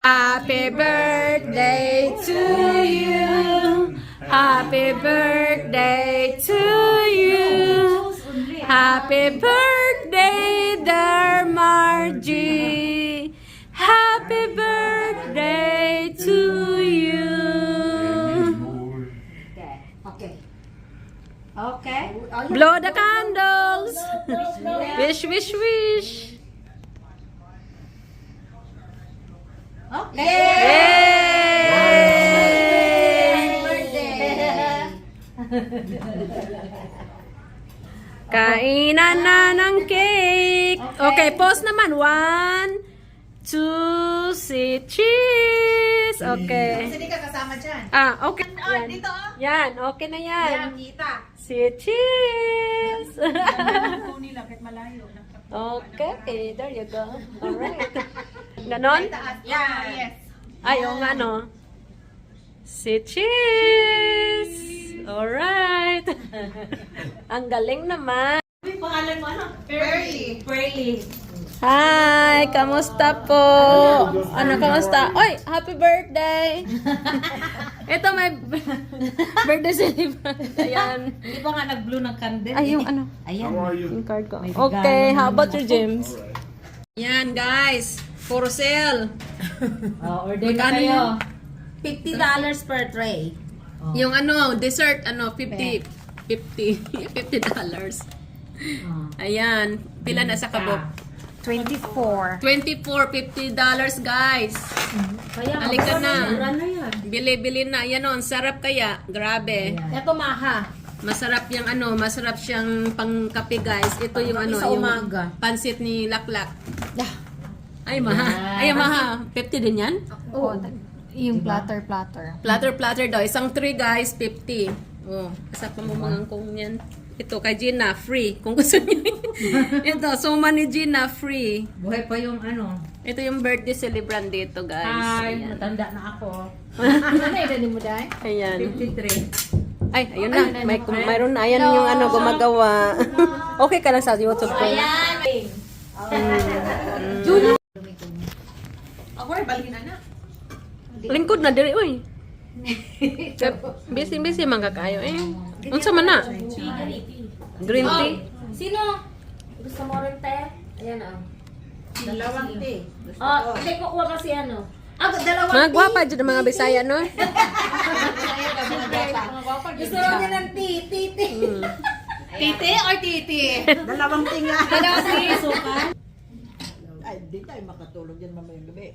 Happy birthday to you. Happy birthday to you. Happy birthday, dear Margie. Happy birthday to you. Okay. Okay. Blow the candles. Wish, wish, wish. Okay. Yay! Kainan na ng cake. Okay, pause naman. 1, 2, si cheese. Okay. Hindi ka kasama dyan. Okay. Yan. Dito oh. Yan, okay na yan. Yan, kita. Si cheese. Nila kahit malayo. Okay, there you go. Alright. Ganon? Yeah, yes. Ay, yung ano. Si cheese. Alright. Ang galing naman. Yung pangalan mo ano? Pearly. Pearly. Hi, kamusta po? Ano, kamusta? Oy, happy birthday! Ito may birthday celebrant. Ayan. Hindi ba nga nag-blue ng candle? Ay, yung ano, Ayan. yung card ko. Okay, how about your James? Yan, guys. For sale. Order na Magkano kayo. yun? $50 per tray. Yung ano, dessert, ano, 50. $50. Ayan. Pila na sa kabok? 24. $24, $50, guys. Kaya, Halika na. mura na yan. Bili-bili na. Yan o, ang sarap kaya. Grabe. Ito maha. Masarap yung ano, masarap siyang pangkape, guys. Ito yung ano, Sa yung umaga. pansit ni Laklak. Yeah. Ay, maha. Ay, maha. 50 din yan? Oo. Yung Diba? platter. Platter daw. Isang 3, guys, 50. Oh, isa pa mo mga kung yan. Ito, kay Gina, free. Kung gusto niyo. Ito, suma ni Gina, free. Buhay pa yung ano. Ito yung birthday celebrant dito, guys. Ay, Ayan. matanda na ako. Ano edad mo, Day? Ayan. 53. Ay, ayun na. Mayroon na. Ayan yung ano, gumagawa. Okay ka lang sa YouTube ko. Ayan. Junior. Ako rin, balikin na. Lingkod na diri, uy. Busy man ka kayo eh. Unsa man na? Green tea. Sino? Gusto mo rin, te? Ayan o. Dalawang tea. Oh, hindi ko kuha kasi ano. Dalawang Mga gwapa dyan ang mga Bisaya, no? Gusto mo din ng tea, titi. Titi or titi? Dalawang tea nga. Dalawang tea, sukan. Ay, di tayo makatulog yan mamayang gabi.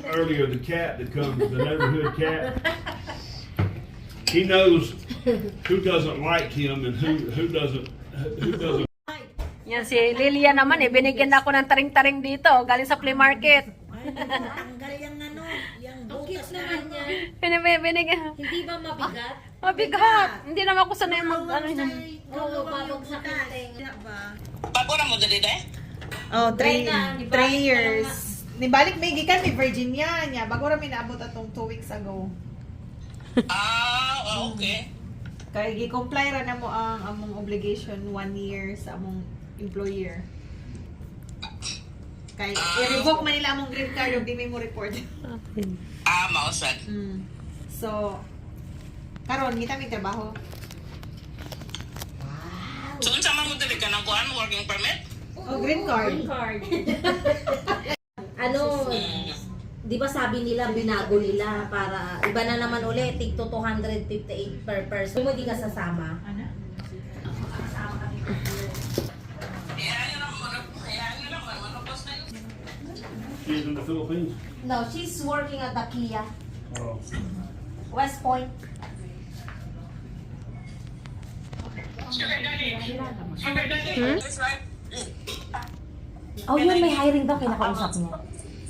Earlier, the cat that comes, the neighborhood cat, he knows who doesn't like him and who doesn't. Yan si Lilia naman eh. Binigyan ako ng taring-taring dito. Galing sa flea market. Tanggal yung ano, yung butas na ano. Binigyan. Hindi ba mabigat? Mabigat. Hindi naman ako sanay mag ano yun. Oo, babagsak yung tenga. Pagkura mo dali dahil? Oh, Try na, 3 di ba? years. Nibalik may gikan ni Virginia niya. Bago rin naabot atong 2 weeks ago. Okay. Kaya gi-comply ra na mo ang among obligation 1 year sa among employer. Kaya i-revoke man nila among green card ug di may mo report. Mausad. So karon kita may trabaho. So, unsa man mo dali ka ng kuan, working permit? Oh, green card. Ano, di ba sabi nila, binago nila para, iba na naman ulit, tig to 258 per person. Mo di ka sasama. She's in the Philippines. No, she's working at the Kia, Oh. West Point. That's right. Oh, yun, may hiring daw, kinakausap niya.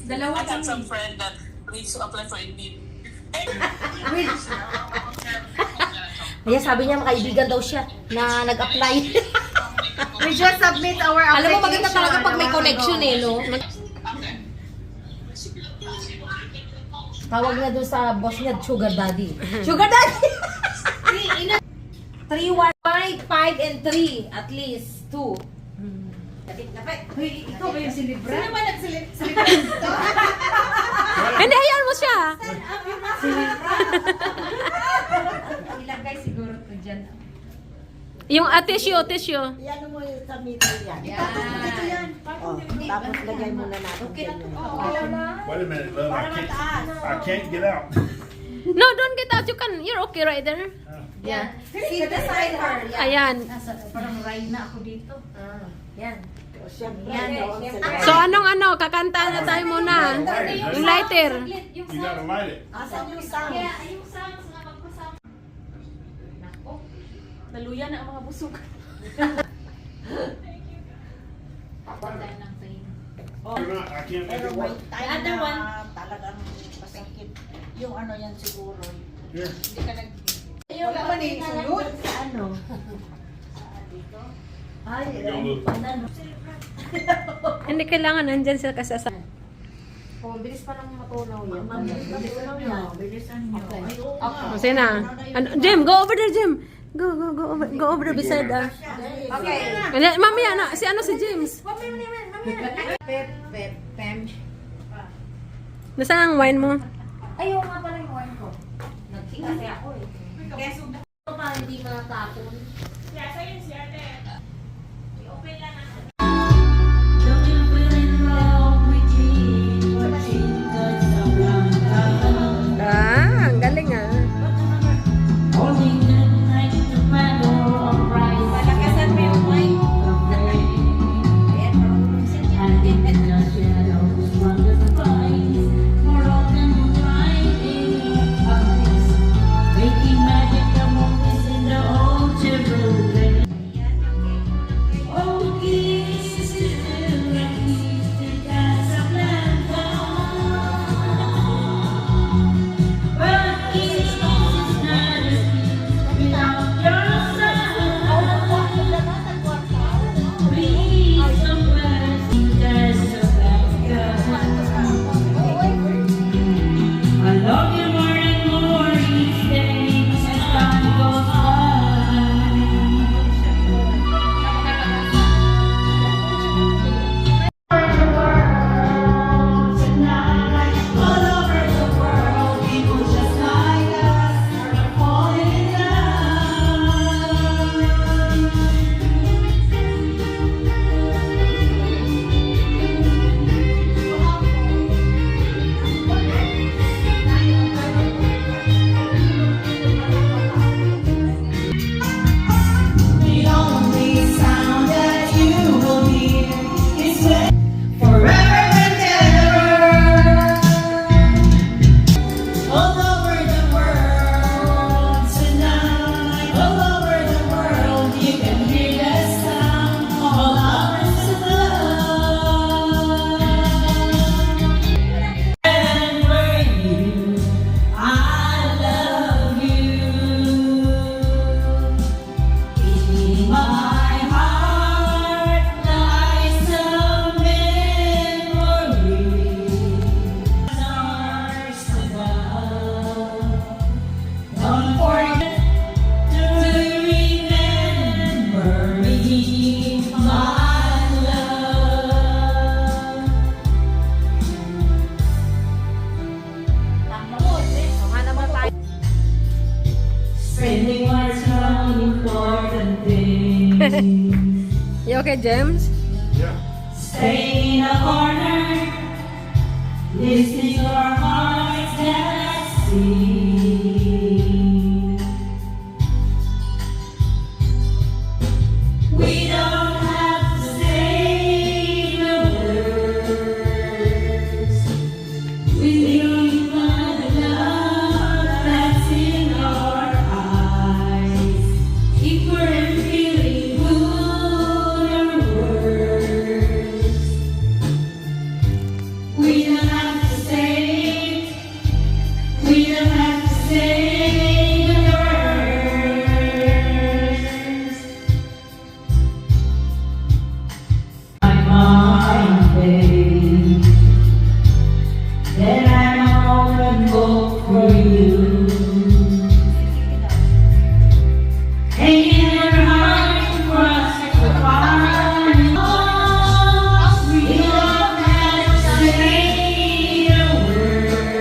I got some friend that needs to apply for Indeed. Kaya sabi niya, makaibigan daw siya na nag-apply. We just submit our application. Alam mo, maganda talaga pag may connection eh, no? Tawag na doon sa boss niya, Sugar Daddy. Sugar Daddy! 3, 1, 5, 5, and 3. At least 2. Hoy, ikaw ba yung silibra? Sino ba nagsilibra dito? Hindi, hayaan mo siya. Ilagay siguro ko dyan. Yung tissue. Yan mo yung sa middle yan. Ito yan. Oh, tapos lagay mo na natin. Okay na Wait a minute, love. I can't get out. No, don't get out. You're okay right there. Yeah. See beside her. Yeah. Ayan. Parang ride na ako dito. Yan. Siyempre, Yan, no, siyempre. So, kakanta na tayo muna. Yung lighter. You gotta light it. asan yung sound? yung sounds na magpasama. Nako. Naluyan na ang mga busog. Patay ng tayo. You're not, I can't make Pero it may work. time The other na one. talagang masakit. Yung ano yan siguro. Here. Hindi ka nag... Yung naman eh, sulod. Sa ano? Ay, Go, Luke. Hindi kailangan nandyan sila kasasa. Oh, bilis pa nang matunaw yan. Bilisan nyo. Ay, oo nga. Kasi na. Jim, go over there, Jim. Go over there beside us. Okay. Mamaya na, si James. Pem. Nasaan ang wine mo? Ayaw nga pala yung wine ko. Nagting kasi ako eh. Keso pa hindi matapon. Ang galing ah. Palakasan mo yung mic. Ayan, marunong siya. Making magic the moments in the old children. Oh, kisses to the keys to Casablanca. But kisses is not a kiss without your side. Please, somewhere in Casablanca. I love you more and more each day as time goes by. Tonight, all over the world, people just like us are falling in The only sound that you will hear is when forever and ever. All over the world tonight, all over the world, you can hear the sound all hours of love. And for you, I love you. In my heart lies a memory. Stars above. Don't forget to remember me, my love. Spending our time on important things. You okay, James? Yeah. Stay in a corner, listening to our hearts that sing. We don't have to say the words. We live by the love that's in our eyes. If we're feeling good or worse, we don't have to say it. We don't have to say the words. My mind, babe, that I'm all go for you. Hanging your heart across the fire. We don't have to say a word.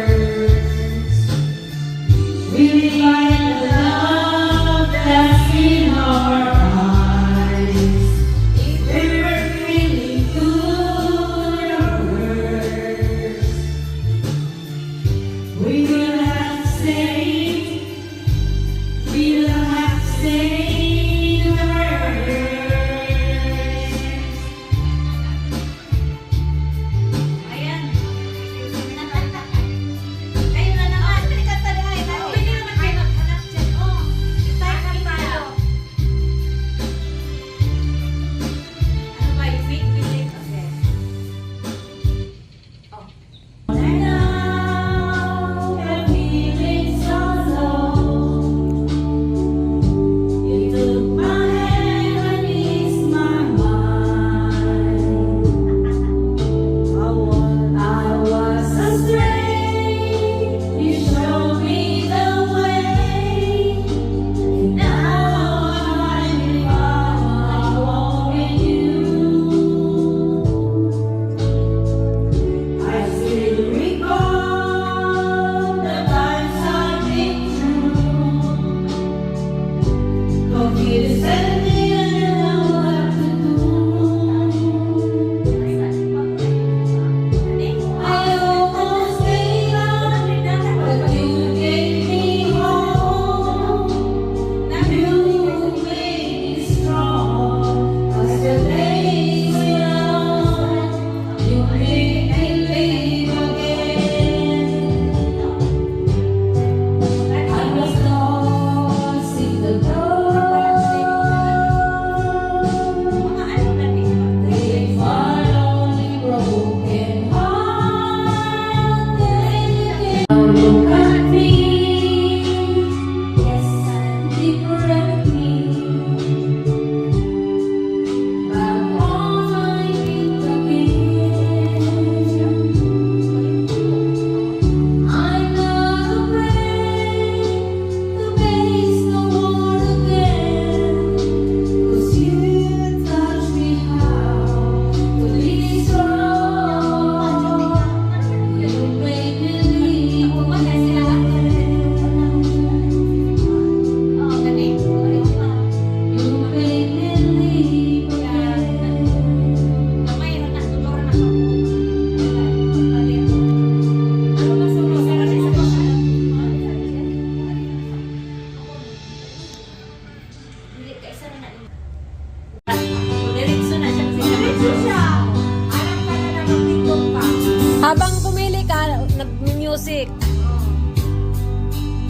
music.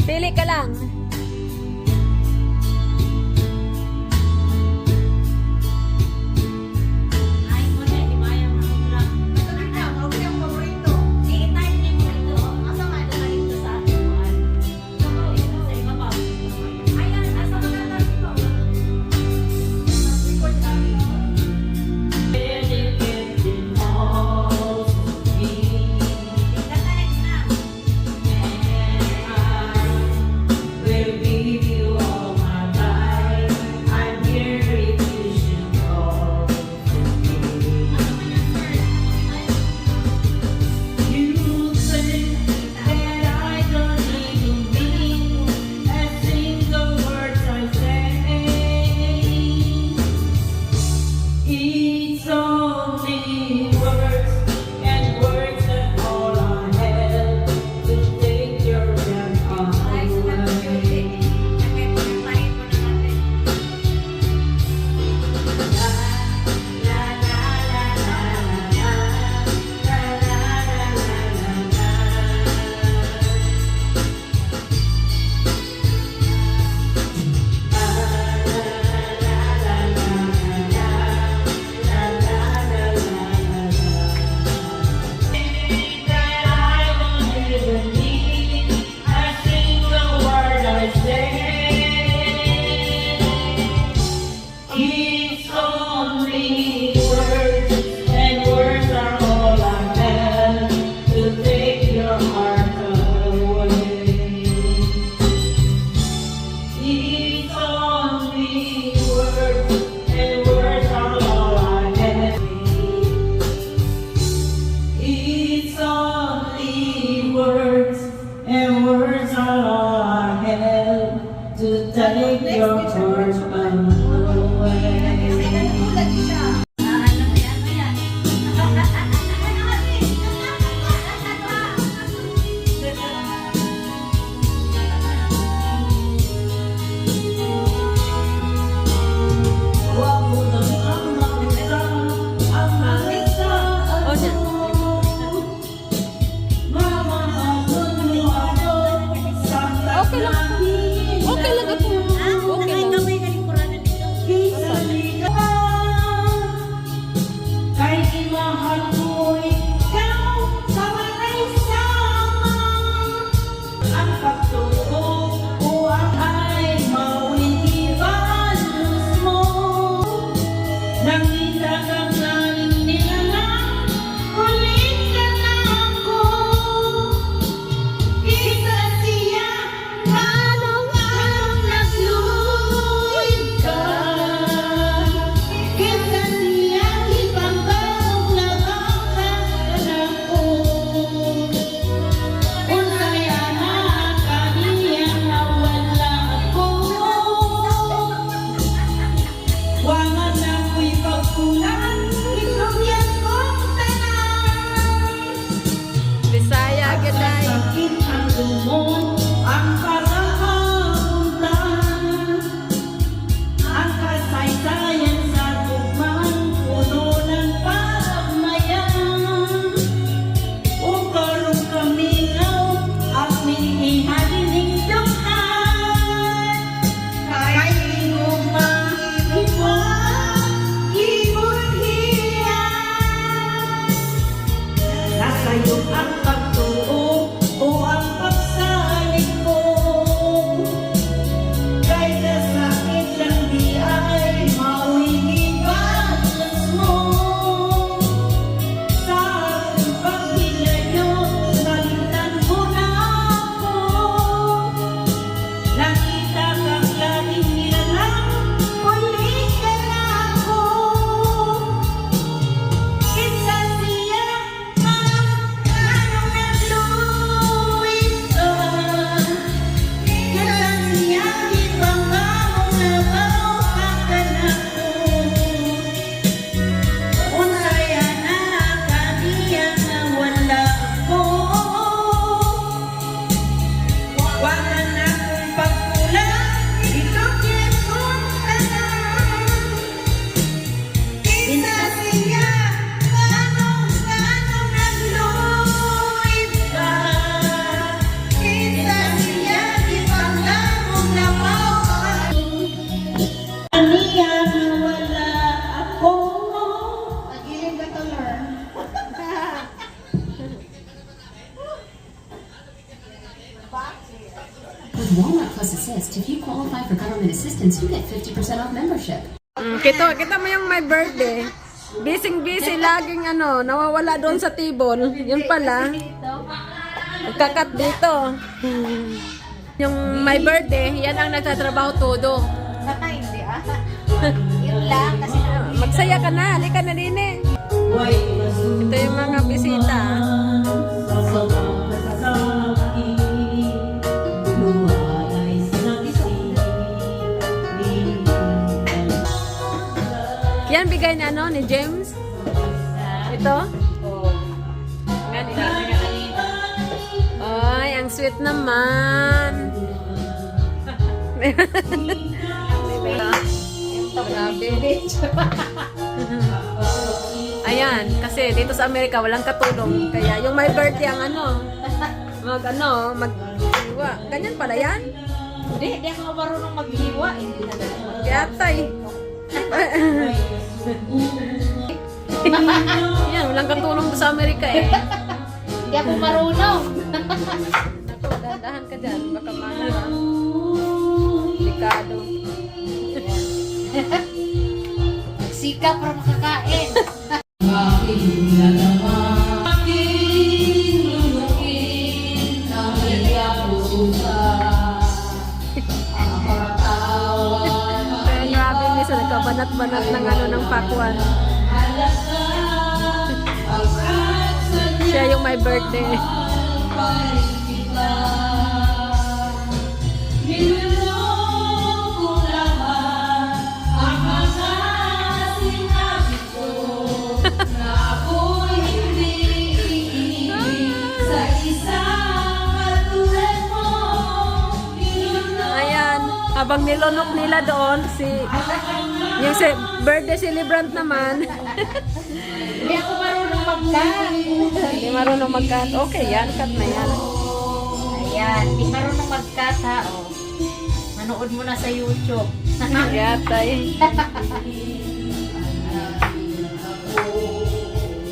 Pili ka lang. Ay, mo na, di ba yung lang. Sige, type niyo mo ito. Asa nga ito na ito sa akin mo? Ito sa iba pa. Ayan, asa nga na ito. Will give you all my life. I'm here if you should call me. You say that I don't even mean a single word I say. It's only words, and words are all I have to take your breath away. It's only words, and words are all I have to take your heart away. It's only words, and words are all I have. It's only words, and words are all I have to take your heart away. Okay lang. Okay lang ako. Okay lang. Kay imahal ko ikaw sa walay sama. Ang pagtuo ko ay mawigibalos mo. Nakita kang laling nilalang, ulit ka na ako. Isa siya, anong nagluhid ka. Isa siya, ibang bagong nagkakaroon ko. Unsaya na kaniya na wala ako. Wangan na ko'y pagkulang, ikaw yan kong tanan. Bisaya, ganda. Sakit ang lumon, ang pagkakauntan. Ang kasaysayan sa tugmang puno ng pagmayan. Ukarong kamingaw at minihaling dukhan. Kay gumahibuan, ibunhiyan. Nasa'yo ang pagtuo o ang pagsasama. With Walmart Plus Assist, if you qualify for government assistance, you get 50% off membership. Kita mo yung my birthday. Busy laging nawawala doon sa table. Yun pala. Magkakat dito. Yung my birthday, yan ang nagtatrabaho todo. Baka hindi Yun lang kasi Magsaya ka na, halika na din eh. Ito yung mga bisita. Yan bigay na ni James. Ito? Ay, ang sweet naman. Grabe. Ayan, kasi dito sa Amerika walang katulong. Kaya yung my birthday ang mag-iwa. Ganyan pala yan? Hindi ako marunong maghiwa. Yatay. Yan, walang katulong sa Amerika eh. Hindi ako marunong. Naku, dahan ka dyan. Baka mana. Delikado. Sika para makakain. Kaya grabe minsan nagkabanat-banat ng pakwan. Siya yung my birthday. Ayan, habang nilunok nila doon, yung birthday celebrant naman. Hindi ako marunong mag-cut. Hindi marunong mag-cut. Okay, yan, cut na yan. Ayan, hindi marunong mag-cut ha. Manood mo na sa YouTube. Yatay.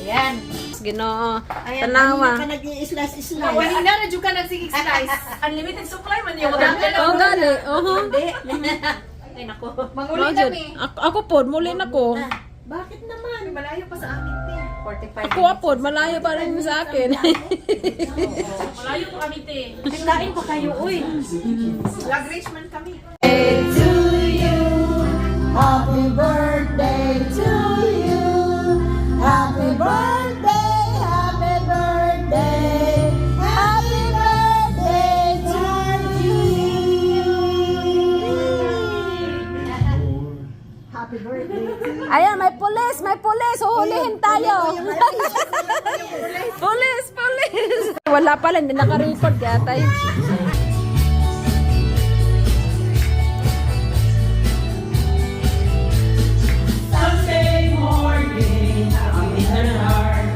Ayan. Ginoo. Ayan, Tanawa. ka nag-i-slice-slice. Wala na rin ka nagsigig slice. Unlimited supply man yun. Oh, gali. Ay, naku. Manguli Mao jud. kami. Ako pod, mulin ako. Bakit naman? Malayo pa sa amin din. 45 Ako pod, malayo pa rin sa akin. Malayo pa kami din. Kain pa kayo, uy. Lag-Richmond kami. Happy birthday to you. Happy birthday, happy birthday. Happy birthday to you. Happy birthday to you. Ayan, may pulis, may pulis. Huhulihin tayo. Pulis, pulis. Wala pala, hindi naka-record yata. Sunday morning, I'm in the dark.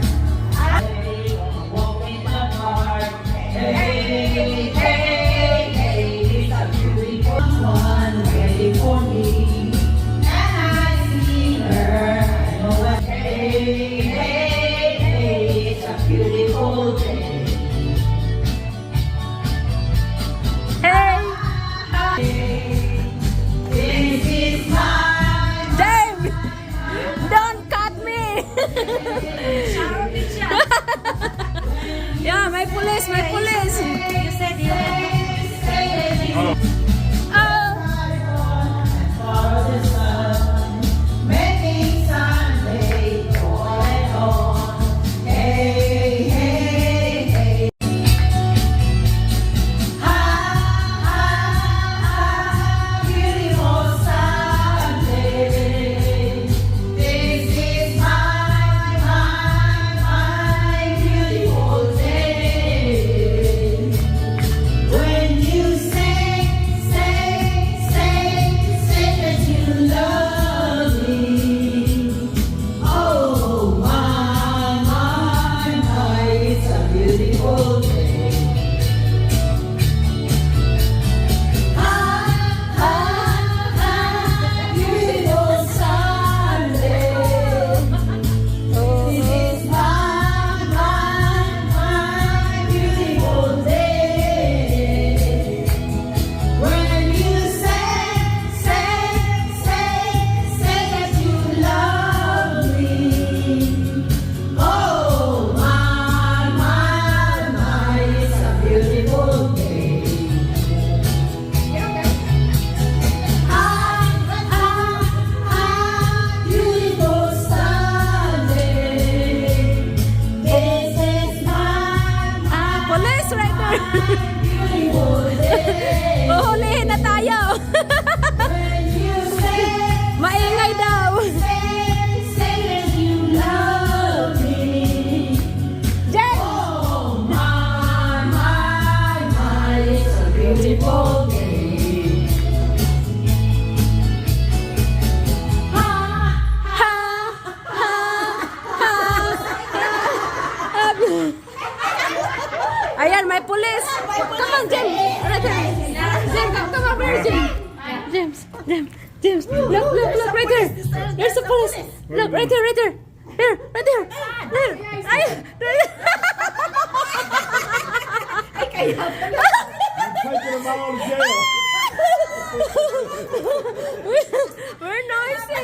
Walk in the park. Hey, hey, hey, it's a beautiful one ready for me. And I see her. I know that. Hey, hey, hey, it's a beautiful day. Hey! This is my Dave! Don't cut me! Yeah, may pulis, may pulis. You said Oh! making Sunday on and on. Hey, hey, hey. Ha, ha, ha, beautiful Sunday. This is my beautiful day. When you say Uhulihin na tayo. Maingay daw. Jen! Ayan, may pulis. Come on, James. Right here. James, come over here, James. James. Look, right there. There's a police. Look, right there. Here, right there. There. Ay, there. Taking them all to jail. We're noisy.